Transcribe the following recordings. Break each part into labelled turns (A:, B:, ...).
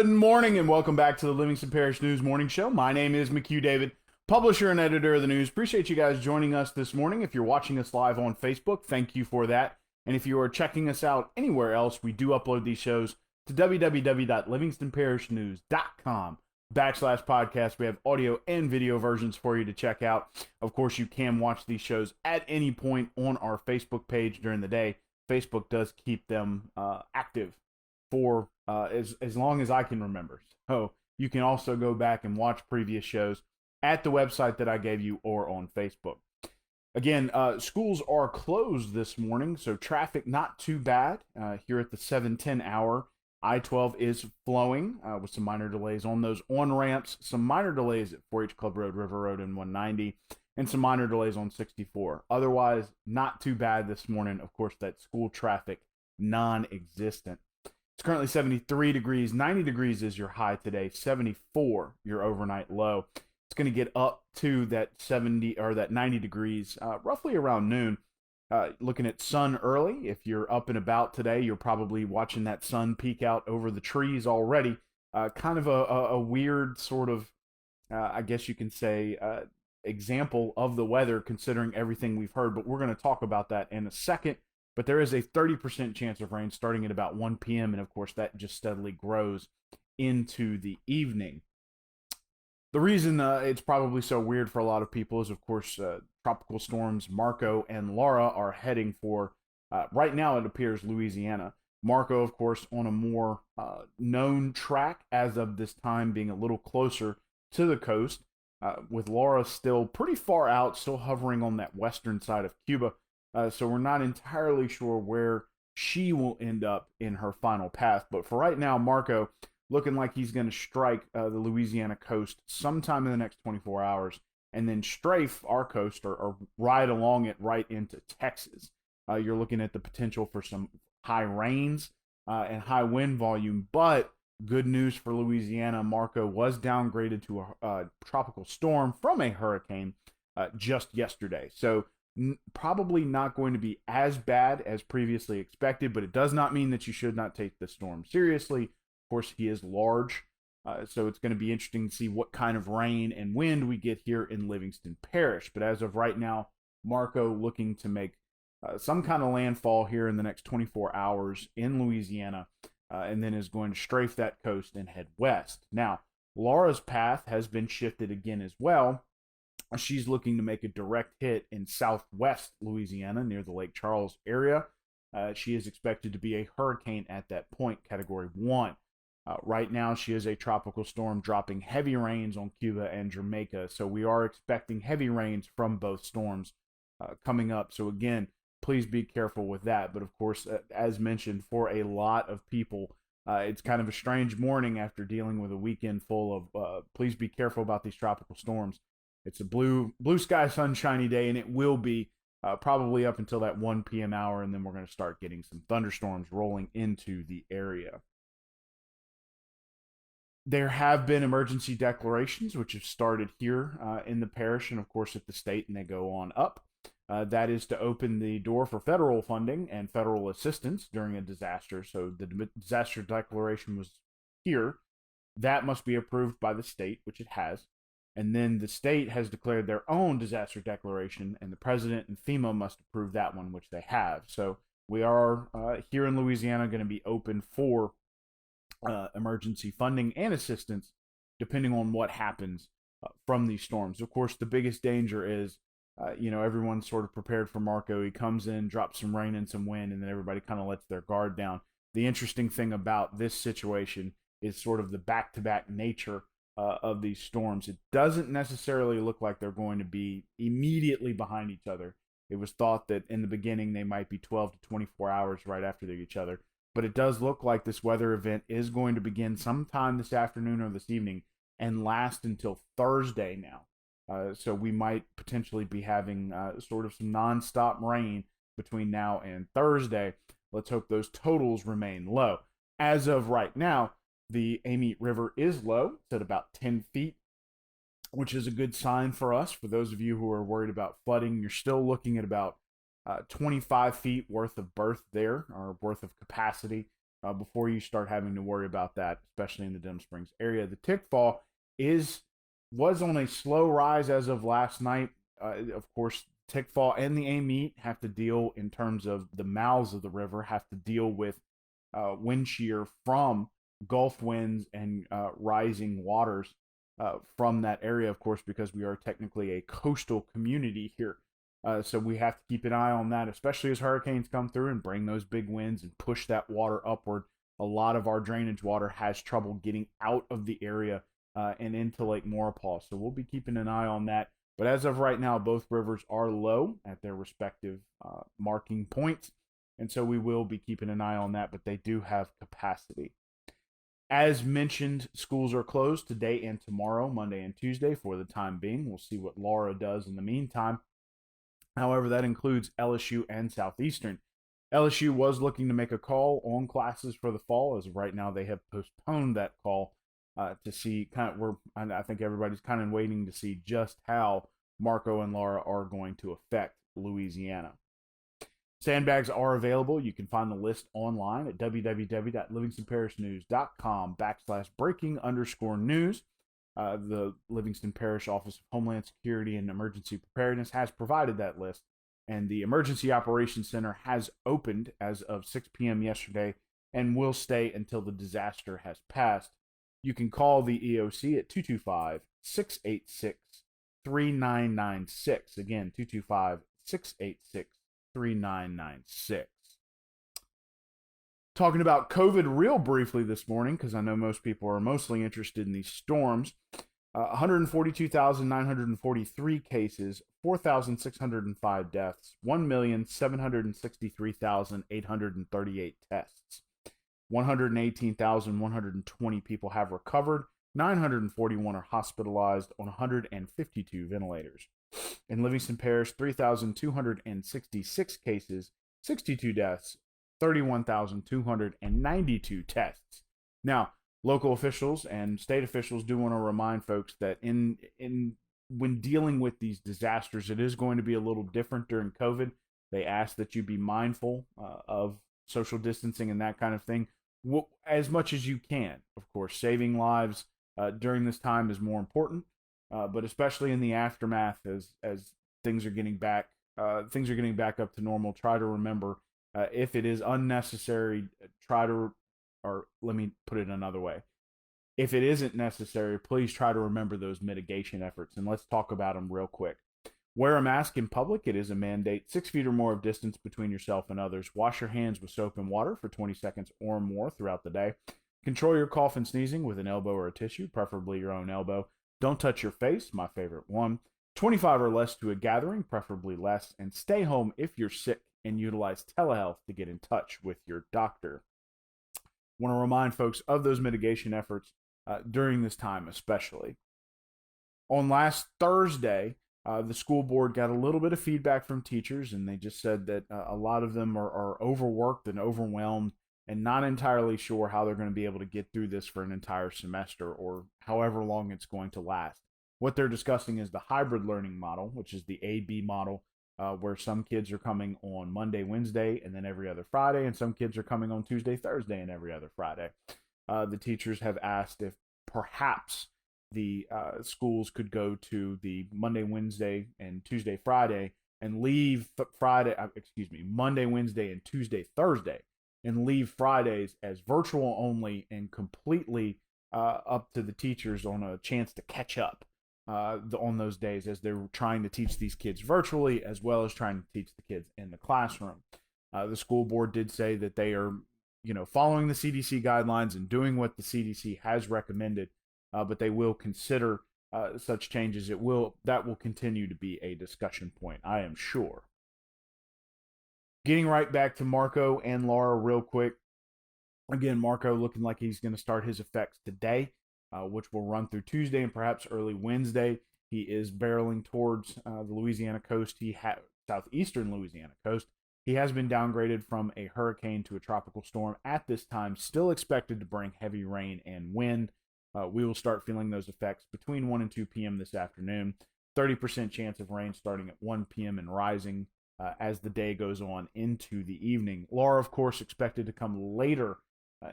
A: Good morning and welcome back to the Livingston Parish News Morning Show. My name is McHugh David, publisher and editor of the news. Appreciate you guys joining us this morning. If you're watching us live on Facebook, thank you for that. And if you are checking us out anywhere else, we do upload these shows to www.livingstonparishnews.com/podcast. We have audio and video versions for you to check out. Of course, you can watch these shows at any point on our Facebook page during the day. Facebook does keep them active for as long as I can remember. So you can also go back and watch previous shows at the website that I gave you or on Facebook. Again, schools are closed this morning, so traffic not too bad here at the 7:10 hour. I-12 is flowing with some minor delays on those on-ramps, some minor delays at 4-H Club Road, River Road, and 190, and some minor delays on 64. Otherwise, not too bad this morning. Of course, that school traffic non-existent. It's currently 73 degrees. 90 degrees is your high today. 74 your overnight low. It's going to get up to that 70 or that 90 degrees roughly around noon. Looking at sun early. If you're up and about today, you're probably watching that sun peek out over the trees already. Kind of a weird sort of, I guess you can say, example of the weather considering everything we've heard. But we're going to talk about that in a second. But there is a 30% chance of rain starting at about 1 p.m. And, of course, that just steadily grows into the evening. The reason it's probably so weird for a lot of people is, of course, tropical storms Marco and Laura are heading for, right now it appears, Louisiana. Marco, of course, on a more known track as of this time, being a little closer to the coast, with Laura still pretty far out, still hovering on that western side of Cuba. So we're not entirely sure where she will end up in her final path. But for right now, Marco looking like he's going to strike the Louisiana coast sometime in the next 24 hours and then strafe our coast or ride along it right into Texas. You're looking at the potential for some high rains and high wind volume. But good news for Louisiana, Marco was downgraded to a tropical storm from a hurricane just yesterday. So probably not going to be as bad as previously expected, but it does not mean that you should not take the storm seriously. Of course, he is large, so it's going to be interesting to see what kind of rain and wind we get here in Livingston Parish. But as of right now, Marco looking to make some kind of landfall here in the next 24 hours in Louisiana, and then is going to strafe that coast and head west. Now, Laura's path has been shifted again as well. She's looking to make a direct hit in southwest Louisiana near the Lake Charles area. She is expected to be a hurricane at that point, Category 1. Right now, she is a tropical storm dropping heavy rains on Cuba and Jamaica. So we are expecting heavy rains from both storms coming up. So again, please be careful with that. But of course, as mentioned, for a lot of people, it's kind of a strange morning after dealing with a weekend full of please be careful about these tropical storms. It's a blue sky, sunshiny day, and it will be probably up until that 1 p.m. hour, and then we're going to start getting some thunderstorms rolling into the area. There have been emergency declarations, which have started here in the parish and, of course, at the state, and they go on up. That is to open the door for federal funding and federal assistance during a disaster. So the disaster declaration was here. That must be approved by the state, which it has. And then the state has declared their own disaster declaration, and the president and FEMA must approve that one, which they have. So we are here in Louisiana going to be open for emergency funding and assistance, depending on what happens from these storms. Of course, the biggest danger is, everyone's sort of prepared for Marco. He comes in, drops some rain and some wind, and then everybody kind of lets their guard down. The interesting thing about this situation is sort of the back-to-back nature of these storms. It doesn't necessarily look like they're going to be immediately behind each other. It was thought that in the beginning they might be 12 to 24 hours right after each other. But it does look like this weather event is going to begin sometime this afternoon or this evening and last until Thursday now. So we might potentially be having sort of some nonstop rain between now and Thursday. Let's hope those totals remain low. As of right now, the Amite River is low. It's at about 10 feet, which is a good sign for us. For those of you who are worried about flooding, you're still looking at about 25 feet worth of berth there, or worth of capacity. before you start having to worry about that, especially in the Denham Springs area. The tickfall was on a slow rise as of last night. Of course, tickfall and the Amite have to deal, in terms of the mouths of the river, have to deal with wind shear from Gulf winds and rising waters from that area, of course, because we are technically a coastal community here. So we have to keep an eye on that, especially as hurricanes come through and bring those big winds and push that water upward. A lot of our drainage water has trouble getting out of the area and into Lake Maurepas. So we'll be keeping an eye on that. But as of right now, both rivers are low at their respective marking points. And so we will be keeping an eye on that, but they do have capacity. As mentioned, schools are closed today and tomorrow, Monday and Tuesday, for the time being. We'll see what Laura does in the meantime. However, that includes LSU and Southeastern. LSU was looking to make a call on classes for the fall. As of right now, they have postponed that call to see I think everybody's kind of waiting to see just how Marco and Laura are going to affect Louisiana. Sandbags are available. You can find the list online at www.livingstonparisnews.com/breaking_news. The Livingston Parish Office of Homeland Security and Emergency Preparedness has provided that list, and the Emergency Operations Center has opened as of 6 p.m. yesterday and will stay until the disaster has passed. You can call the EOC at 225-686-3996. Again, 225-686-3996. Talking about COVID real briefly this morning, because I know most people are mostly interested in these storms. 142,943 cases, 4,605 deaths, 1,763,838 tests. 118,120 people have recovered. 941 are hospitalized on 152 ventilators. In Livingston Parish, 3,266 cases, 62 deaths, 31,292 tests. Now, local officials and state officials do want to remind folks that when dealing with these disasters, it is going to be a little different during COVID. They ask that you be mindful of social distancing and that kind of thing as much as you can. Of course, saving lives during this time is more important, but especially in the aftermath, as things are getting back up to normal. Try to remember, if it is unnecessary, let me put it another way. If it isn't necessary, please try to remember those mitigation efforts, and let's talk about them real quick. Wear a mask in public. It is a mandate. 6 feet or more of distance between yourself and others. Wash your hands with soap and water for 20 seconds or more throughout the day. Control your cough and sneezing with an elbow or a tissue, preferably your own elbow. Don't touch your face, my favorite one. 25 or less to a gathering, preferably less. And stay home if you're sick, and utilize telehealth to get in touch with your doctor. I want to remind folks of those mitigation efforts during this time especially. On last Thursday, the school board got a little bit of feedback from teachers, and they just said that a lot of them are overworked and overwhelmed and not entirely sure how they're going to be able to get through this for an entire semester or however long it's going to last. What they're discussing is the hybrid learning model, which is the A-B model, where some kids are coming on Monday, Wednesday, and then every other Friday, and some kids are coming on Tuesday, Thursday, and every other Friday. The teachers have asked if perhaps the schools could go to the Monday, Wednesday, and Tuesday, Friday, and leave Monday, Wednesday, and Tuesday, Thursday, and leave Fridays as virtual only and completely up to the teachers on a chance to catch up on those days as they're trying to teach these kids virtually as well as trying to teach the kids in the classroom. The school board did say that they are, following the CDC guidelines and doing what the CDC has recommended, but they will consider such changes. That will continue to be a discussion point, I am sure. Getting right back to Marco and Laura real quick. Again, Marco looking like he's going to start his effects today, which will run through Tuesday and perhaps early Wednesday. He is barreling towards the Louisiana coast. Southeastern Louisiana coast. He has been downgraded from a hurricane to a tropical storm at this time, still expected to bring heavy rain and wind. We will start feeling those effects between 1 and 2 p.m. this afternoon. 30% chance of rain starting at 1 p.m. and rising as the day goes on into the evening. Laura, of course, expected to come later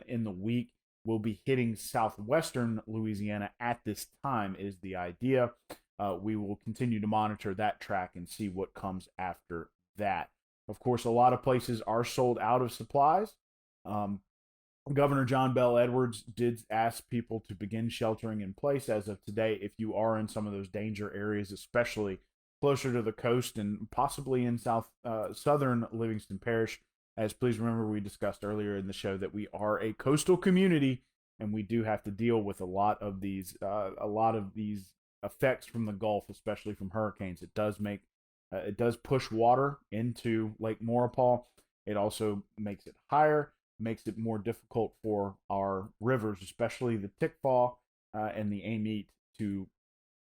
A: in the week. Will be hitting southwestern Louisiana at this time, is the idea. We will continue to monitor that track and see what comes after that. Of course, a lot of places are sold out of supplies. Governor John Bell Edwards did ask people to begin sheltering in place as of today if you are in some of those danger areas, especially closer to the coast and possibly in southern Livingston Parish. As please remember, we discussed earlier in the show that we are a coastal community and we do have to deal with a lot of these effects from the Gulf, especially from hurricanes. It does push water into Lake Maurepas. It also makes it higher, makes it more difficult for our rivers, especially the Tickfaw and the Amite, to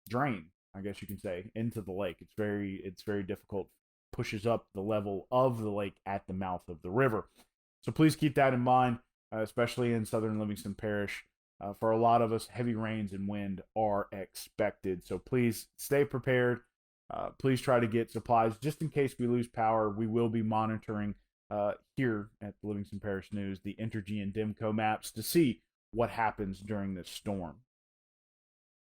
A: drain, I guess you can say, into the lake. It's very difficult, pushes up the level of the lake at the mouth of the river. So please keep that in mind, especially in southern Livingston Parish. For a lot of us, heavy rains and wind are expected. So please stay prepared. Please try to get supplies just in case we lose power. We will be monitoring here at the Livingston Parish News the Entergy and Demco maps to see what happens during this storm.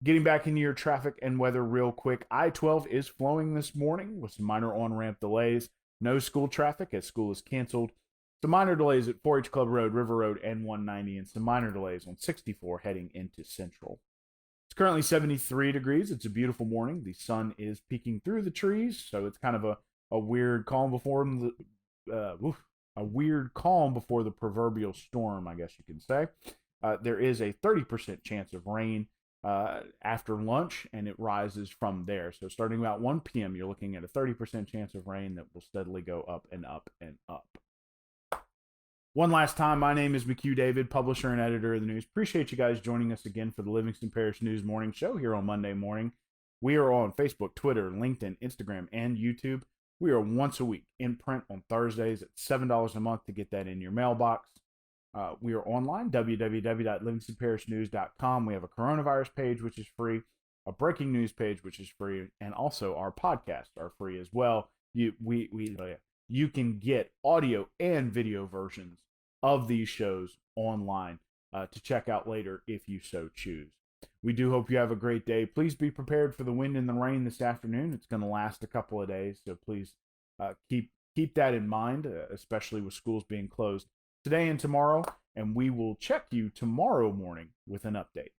A: Getting back into your traffic and weather real quick, I-12 is flowing this morning with some minor on-ramp delays. No school traffic as school is canceled. Some minor delays at 4-H Club Road, River Road, and 190, and some minor delays on 64 heading into Central. It's currently 73 degrees. It's a beautiful morning. The sun is peeking through the trees, so it's kind of a weird calm before the proverbial storm, I guess you can say. There is a 30% chance of rain after lunch, and it rises from there. So starting about 1 p.m., you're looking at a 30% chance of rain that will steadily go up and up and up. One last time, my name is McHugh David, publisher and editor of the news. Appreciate you guys joining us again for the Livingston Parish News Morning Show here on Monday morning. We are on Facebook, Twitter, LinkedIn, Instagram, and YouTube. We are once a week in print on Thursdays at $7 a month to get that in your mailbox. We are online, www.livingstonparishnews.com. We have a coronavirus page, which is free, a breaking news page, which is free, and also our podcasts are free as well. You can get audio and video versions of these shows online to check out later if you so choose. We do hope you have a great day. Please be prepared for the wind and the rain this afternoon. It's going to last a couple of days, so please keep that in mind, especially with schools being closed today and tomorrow, and we will check you tomorrow morning with an update.